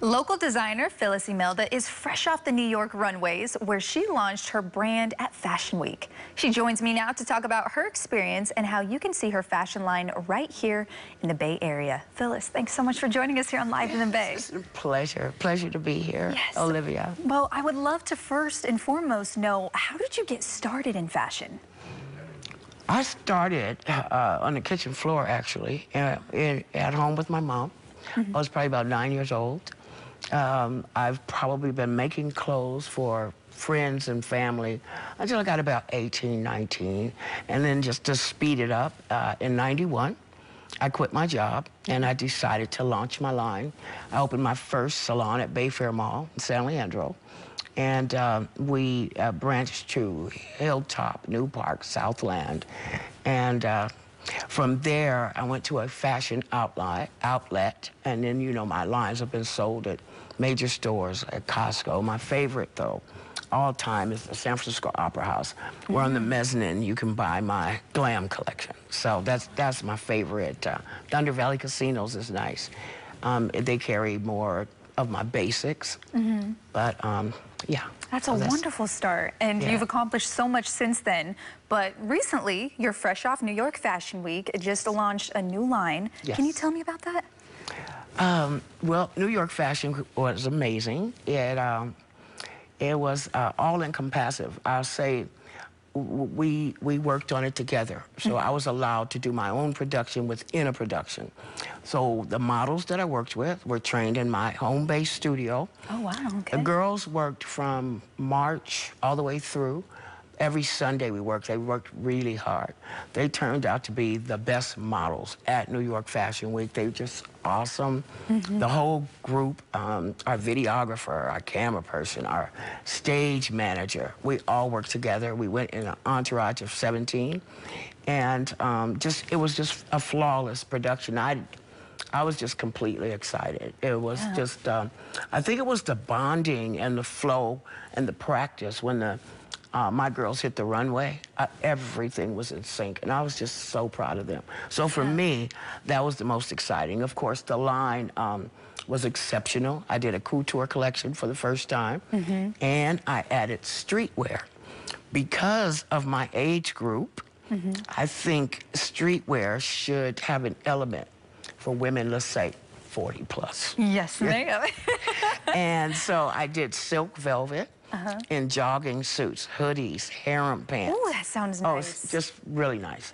Local designer Phyllis Emelda is fresh off the New York runways where she launched her brand at Fashion Week. She joins me now to talk about her experience and how you can see her fashion line right here in the Bay Area. Phyllis, thanks so much for joining us here on Live in the Bay. It's a pleasure. Pleasure to be here, yes. Olivia. Well, I would love to first and foremost know, how did you get started in fashion? I started on the kitchen floor, actually, at home with my mom. I was probably about 9 years old. I've probably been making clothes for friends and family until I got about 18, 19. And then just to speed it up, in 91, I quit my job and I decided to launch my line. I opened my first salon at Bayfair Mall in San Leandro. And we branched to Hilltop, New Park, Southland. And from there, I went to a fashion outlet. And then, you know, my lines have been sold at major stores, at Costco. My favorite, though, all time is the San Francisco Opera House, where on the mezzanine you can buy my glam collection. So that's my favorite. Thunder Valley Casinos is nice. They carry more of my basics, but yeah. That's a wonderful start, and you've accomplished so much since then. But recently, you're fresh off New York Fashion Week, just launched a new line. Yes. Can you tell me about that? Well, New York Fashion was amazing. It was all-encompassing. I'll say we worked on it together. So I was allowed to do my own production within a production. So the models that I worked with were trained in my home-based studio. Oh, wow, okay. The girls worked from March all the way through. Every Sunday we worked. They worked really hard. They turned out to be the best models at New York Fashion Week. They were just awesome. The whole group, our videographer, our camera person, our stage manager, we all worked together. We went in an entourage of 17. And it was just a flawless production. I was just completely excited. It was just, I think it was the bonding and the flow and the practice when my girls hit the runway. Everything was in sync, and I was just so proud of them. So for me, that was the most exciting. Of course, the line was exceptional. I did a couture collection for the first time, and I added streetwear. Because of my age group, I think streetwear should have an element for women, let's say, 40 plus. Yes, ma'am. And so I did silk velvet in jogging suits, hoodies, harem pants. Oh, that sounds nice. Oh, it's just really nice.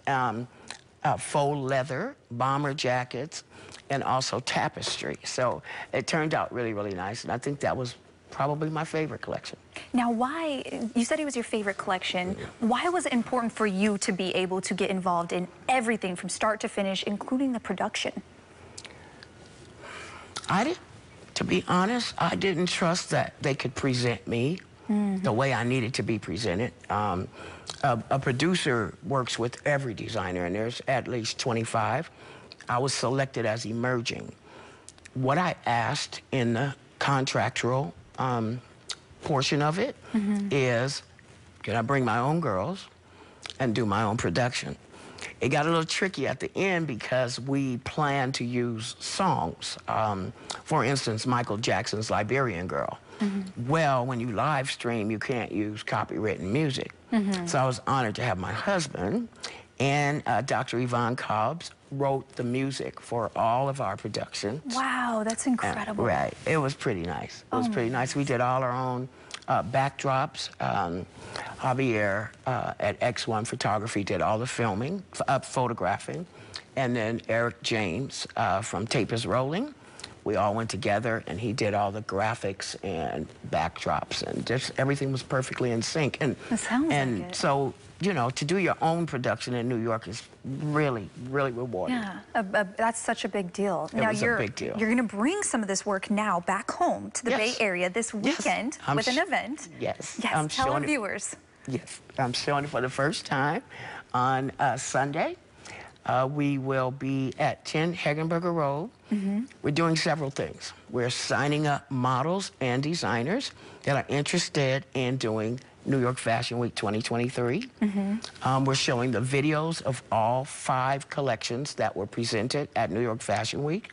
Faux leather, bomber jackets, and also tapestry. So it turned out really, really nice. And I think that was probably my favorite collection. Now, why, you said it was your favorite collection. Why was it important for you to be able to get involved in everything from start to finish, including the production? To be honest, I didn't trust that they could present me the way I needed to be presented. A producer works with every designer, and there's at least 25. I was selected as emerging. What I asked in the contractual portion of it is, can I bring my own girls and do my own production? It got a little tricky at the end because we planned to use songs. For instance, Michael Jackson's Liberian Girl. Well, when you live stream, you can't use copywritten music. So I was honored to have my husband and Dr. Yvonne Cobbs wrote the music for all of our productions. Wow, that's incredible. Right, it was pretty nice. It was pretty nice. We did all our own backdrops. Javier at X1 Photography did all the filming, photographing. And then Eric James from Tape is Rolling. We all went together and he did all the graphics and backdrops, and just everything was perfectly in sync. And that sounds like it. So, you know, to do your own production in New York is really, really rewarding. Yeah, that's such a big deal. It was a big deal. You're going to bring some of this work now back home to the Bay Area this weekend with an event. Yes. Yes, tell our viewers. Yes, I'm showing it for the first time on Sunday. We will be at 10 Hagenberger Road. We're doing several things. We're signing up models and designers that are interested in doing New York Fashion Week 2023. We're showing the videos of all 5 collections that were presented at New York Fashion Week.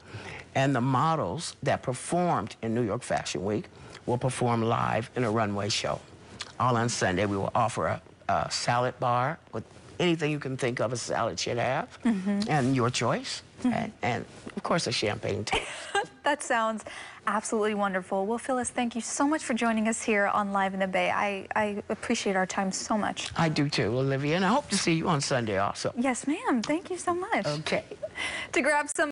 And the models that performed in New York Fashion Week will perform live in a runway show. All on Sunday, we will offer a salad bar with anything you can think of a salad should have, and your choice, and of course a champagne toast. That sounds absolutely wonderful. Well, Phyllis, thank you so much for joining us here on Live in the Bay. I appreciate our time so much. I do too, Olivia, and I hope to see you on Sunday also. Yes, ma'am. Thank you so much. Okay. To grab some